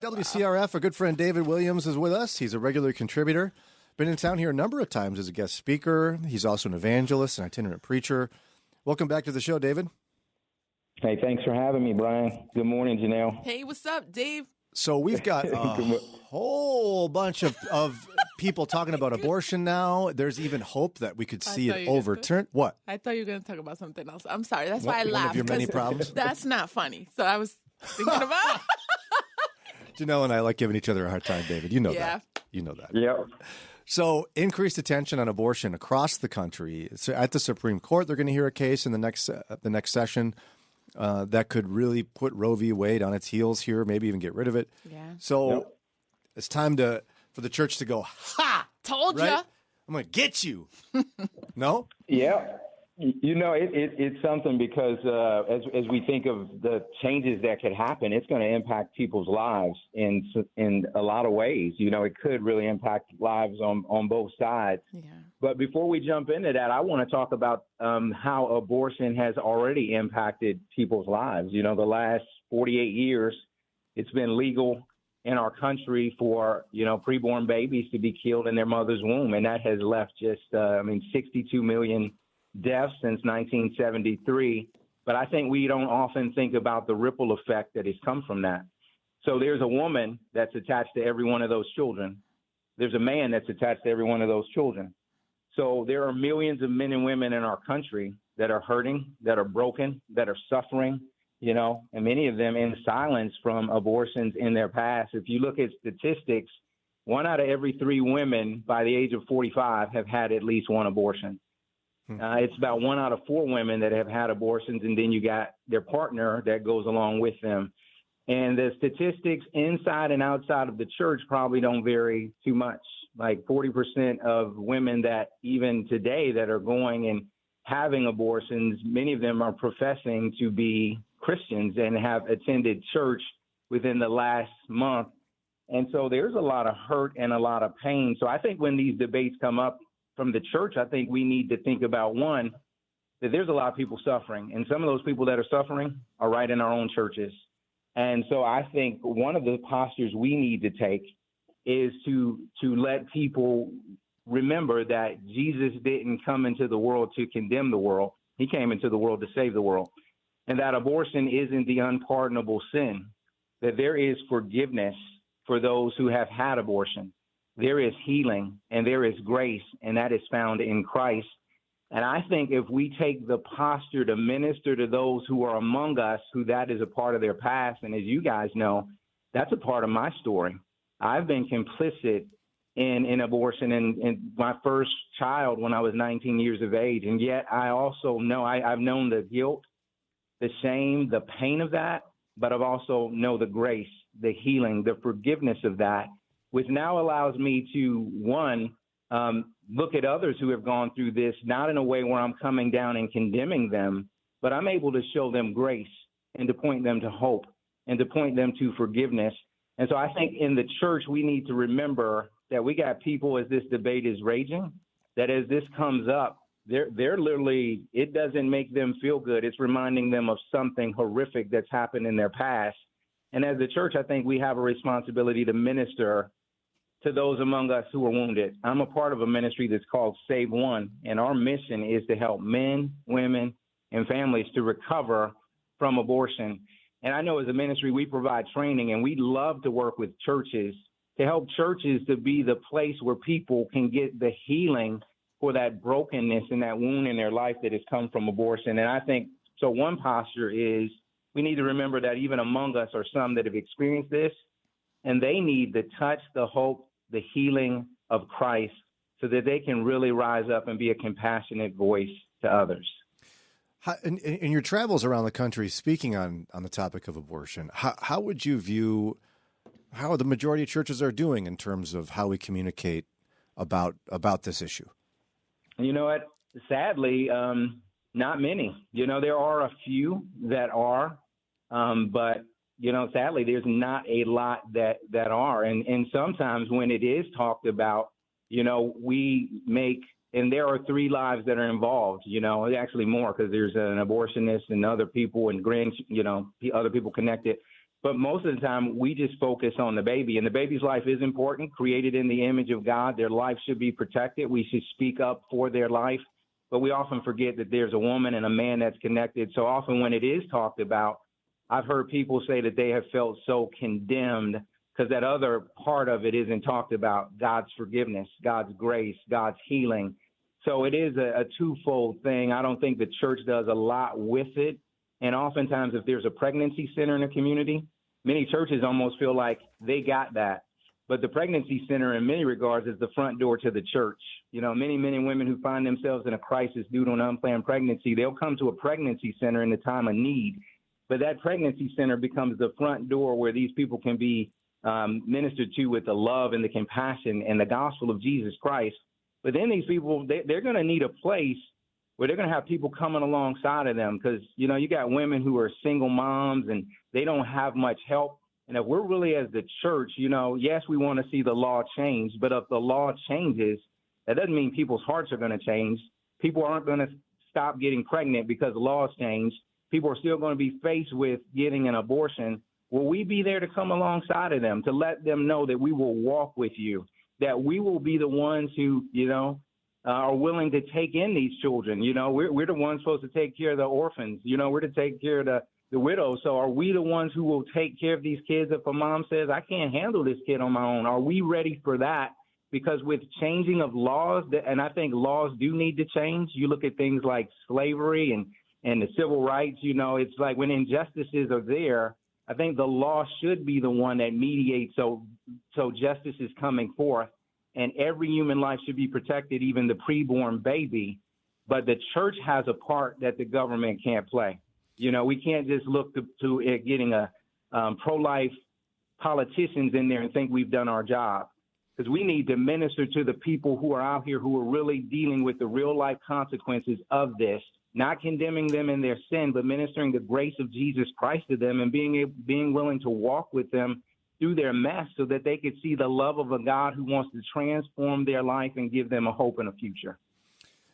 WCRF, our good friend David Williams is with us. He's a regular contributor. Been in town here a number of times as a guest speaker. He's also an evangelist, an itinerant preacher. Welcome back to the show, David. Hey, thanks for having me, Brian. Good morning, Jannelle. Hey, what's up, Dave? So we've got a whole bunch of people talking about abortion now. There's even hope that we could see it overturned. What? I thought you were going to talk about something else. I'm sorry. That's why I laughed. One of your many problems? That's not funny. So I was thinking about Janelle and I like giving each other a hard time, David. You know that. You know that. Yep. So increased attention on abortion across the country. So at the Supreme Court, they're going to hear a case in the next session that could really put Roe v. Wade on its heels here, maybe even get rid of it. Yeah. So it's time for the church to go, ha! Told right? ya. I'm going to get you. No? Yeah. You know, it's something because as we think of the changes that could happen, it's going to impact people's lives in a lot of ways. You know, it could really impact lives on both sides. Yeah. But before we jump into that, I want to talk about how abortion has already impacted people's lives. You know, the last 48 years, it's been legal in our country for, preborn babies to be killed in their mother's womb. And that has left just, 62 million deaths since 1973. But I think we don't often think about the ripple effect that has come from that. So there's a woman that's attached to every one of those children. There's a man that's attached to every one of those children. So there are millions of men and women in our country that are hurting, that are broken, that are suffering, and many of them in silence from abortions in their past. If you look at statistics, 1 out of every 3 women by the age of 45 have had at least one abortion. It's about 1 out of 4 women that have had abortions, and then you got their partner that goes along with them. And the statistics inside and outside of the church probably don't vary too much. Like 40% of women that even today that are going and having abortions, many of them are professing to be Christians and have attended church within the last month. And so there's a lot of hurt and a lot of pain. So I think when these debates come up from the church, I think we need to think about, one, that there's a lot of people suffering. And some of those people that are suffering are right in our own churches. And so I think one of the postures we need to take is to let people remember that Jesus didn't come into the world to condemn the world. He came into the world to save the world. And that abortion isn't the unpardonable sin, that there is forgiveness for those who have had abortion. There is healing and there is grace, and that is found in Christ. And I think if we take the posture to minister to those who are among us, who that is a part of their past, and as you guys know, that's a part of my story. I've been complicit in abortion and my first child when I was 19 years of age. And yet I also know I've known the guilt, the shame, the pain of that, but I've also know the grace, the healing, the forgiveness of that, which now allows me to, one, look at others who have gone through this, not in a way where I'm coming down and condemning them, but I'm able to show them grace and to point them to hope and to point them to forgiveness. And so I think in the church, we need to remember that we got people, as this debate is raging, that as this comes up, they're literally, it doesn't make them feel good. It's reminding them of something horrific that's happened in their past. And as the church, I think we have a responsibility to minister to those among us who are wounded. I'm a part of a ministry that's called Save One, and our mission is to help men, women, and families to recover from abortion. And I know as a ministry, we provide training, and we love to work with churches to help churches to be the place where people can get the healing for that brokenness and that wound in their life that has come from abortion. And I think, so one posture is we need to remember that even among us are some that have experienced this, and they need the touch, the hope, the healing of Christ so that they can really rise up and be a compassionate voice to others. In your travels around the country, speaking on the topic of abortion, how would you view how the majority of churches are doing in terms of how we communicate about this issue? You know what? Sadly, not many. There are a few that are, but sadly, there's not a lot that are. And sometimes when it is talked about, we make, and there are 3 lives that are involved, actually more, because there's an abortionist and other people and other people connected. But most of the time, we just focus on the baby. And the baby's life is important, created in the image of God. Their life should be protected. We should speak up for their life. But we often forget that there's a woman and a man that's connected. So often when it is talked about, I've heard people say that they have felt so condemned because that other part of it isn't talked about, God's forgiveness, God's grace, God's healing. So it is a twofold thing. I don't think the church does a lot with it. And oftentimes, if there's a pregnancy center in a community, many churches almost feel like they got that. But the pregnancy center, in many regards, is the front door to the church. You know, many men and women who find themselves in a crisis due to an unplanned pregnancy, they'll come to a pregnancy center in the time of need. But that pregnancy center becomes the front door where these people can be ministered to with the love and the compassion and the gospel of Jesus Christ. But then these people, they're going to need a place where they're going to have people coming alongside of them because, you know, you got women who are single moms and they don't have much help. And if we're really as the church, you know, yes, we want to see the law change, but if the law changes, that doesn't mean people's hearts are going to change. People aren't going to stop getting pregnant because laws change. People are still going to be faced with getting an abortion. Will we be there to come alongside of them, to let them know that we will walk with you, that we will be the ones who, you know, are willing to take in these children? You know, we're the ones supposed to take care of the orphans. You know, we're to take care of the widows. So are we the ones who will take care of these kids if a mom says, I can't handle this kid on my own? Are we ready for that? Because with changing of laws, and I think laws do need to change. You look at things like slavery and the civil rights, you know, it's like when injustices are there, I think the law should be the one that mediates so justice is coming forth. And every human life should be protected, even the preborn baby. But the church has a part that the government can't play. You know, we can't just look to it getting a pro-life politicians in there and think we've done our job. Because we need to minister to the people who are out here who are really dealing with the real-life consequences of this, not condemning them in their sin, but ministering the grace of Jesus Christ to them and being willing to walk with them through their mess so that they could see the love of a God who wants to transform their life and give them a hope and a future.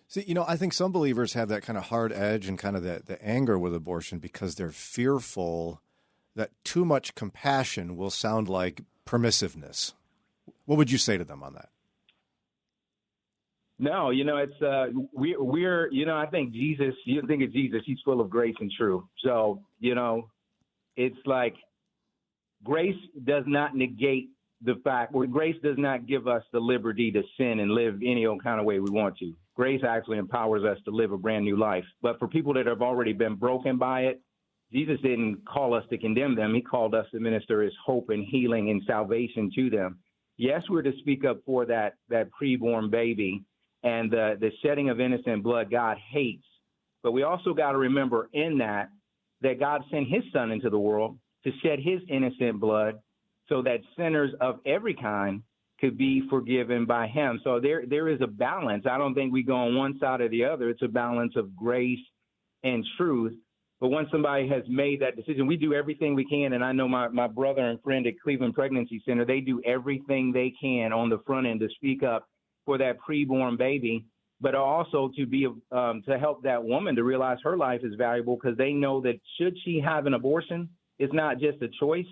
See, you know, I think some believers have that kind of hard edge and kind of the anger with abortion because they're fearful that too much compassion will sound like permissiveness. What would you say to them on that? No, you know, it's we're you know, I think Jesus, you think of Jesus, he's full of grace and truth. So, you know, it's like grace does not negate the fact, or grace does not give us the liberty to sin and live any old kind of way we want to. Grace actually empowers us to live a brand new life. But for people that have already been broken by it, Jesus didn't call us to condemn them. He called us to minister his hope and healing and salvation to them. Yes, we're to speak up for that preborn baby and the shedding of innocent blood God hates. But we also got to remember in that God sent his son into the world to shed his innocent blood so that sinners of every kind could be forgiven by him. So there is a balance. I don't think we go on one side or the other. It's a balance of grace and truth. But once somebody has made that decision, we do everything we can. And I know my brother and friend at Cleveland Pregnancy Center, they do everything they can on the front end to speak up for that preborn baby, but also to be to help that woman to realize her life is valuable because they know that should she have an abortion, it's not just a choice.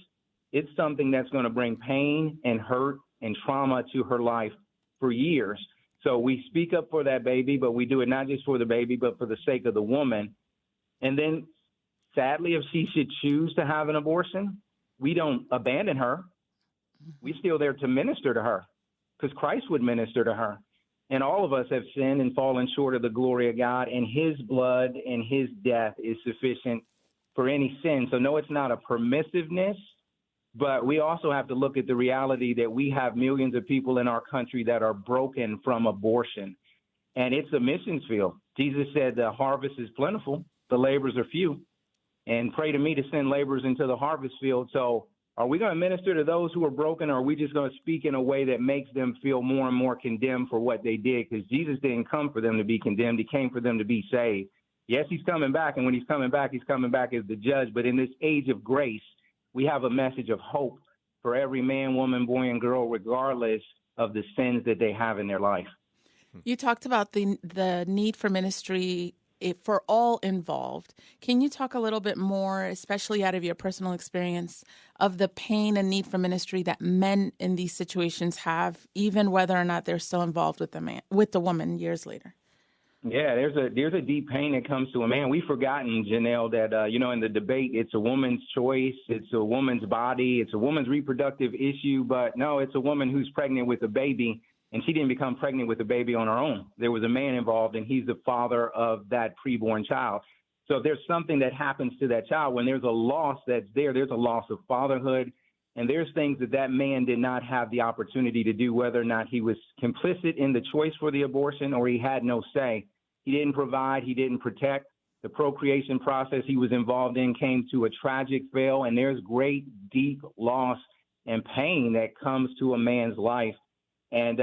It's something that's going to bring pain and hurt and trauma to her life for years. So we speak up for that baby, but we do it not just for the baby, but for the sake of the woman. And then, sadly, if she should choose to have an abortion, we don't abandon her. We're still there to minister to her because Christ would minister to her. And all of us have sinned and fallen short of the glory of God, and his blood and his death is sufficient for any sin. So, no, it's not a permissiveness, but we also have to look at the reality that we have millions of people in our country that are broken from abortion. And it's a missions field. Jesus said the harvest is plentiful, the laborers are few, and pray to me to send laborers into the harvest field. So are we going to minister to those who are broken, or are we just going to speak in a way that makes them feel more and more condemned for what they did? Because Jesus didn't come for them to be condemned. He came for them to be saved. Yes, he's coming back, and when he's coming back as the judge. But in this age of grace, we have a message of hope for every man, woman, boy, and girl, regardless of the sins that they have in their life. You talked about the need for ministry for all involved. Can you talk a little bit more, especially out of your personal experience, of the pain and need for ministry that men in these situations have, even whether or not they're still involved with the woman years later? Yeah, there's a deep pain that comes to a man. We've forgotten, Jannelle, that in the debate, it's a woman's choice, it's a woman's body, it's a woman's reproductive issue. But no, it's a woman who's pregnant with a baby, and she didn't become pregnant with a baby on her own. There was a man involved, and he's the father of that preborn child. So if there's something that happens to that child, when there's a loss that's there's a loss of fatherhood. And there's things that man did not have the opportunity to do, whether or not he was complicit in the choice for the abortion or he had no say. He didn't provide. He didn't protect. The procreation process he was involved in came to a tragic fail, and there's great, deep loss and pain that comes to a man's life. And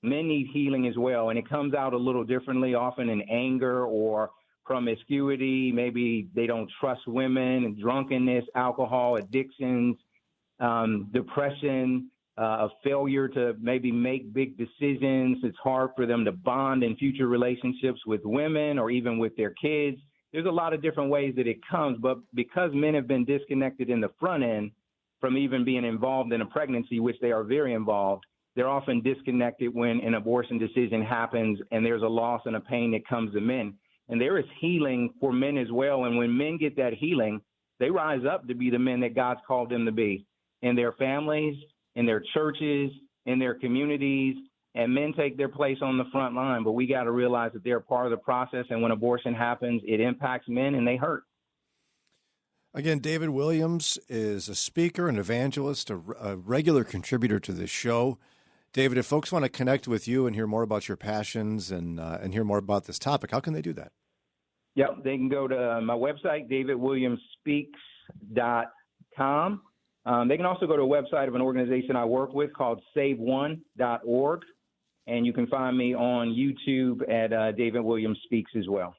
men need healing as well, and it comes out a little differently, often in anger or promiscuity. Maybe they don't trust women, and drunkenness, alcohol, addictions, depression, a failure to maybe make big decisions. It's hard for them to bond in future relationships with women or even with their kids. There's a lot of different ways that it comes, but because men have been disconnected in the front end from even being involved in a pregnancy, which they are very involved, they're often disconnected when an abortion decision happens and there's a loss and a pain that comes to men. And there is healing for men as well. And when men get that healing, they rise up to be the men that God's called them to be in their families, in their churches, in their communities, and men take their place on the front line. But we got to realize that they're part of the process, and when abortion happens, it impacts men and they hurt. Again, David Williams is a speaker, an evangelist, a regular contributor to this show. David, if folks want to connect with you and hear more about your passions and hear more about this topic, how can they do that? Yep, they can go to my website, davidwilliamsspeaks.com. They can also go to a website of an organization I work with called SaveOne.org, and you can find me on YouTube at David Williams Speaks as well.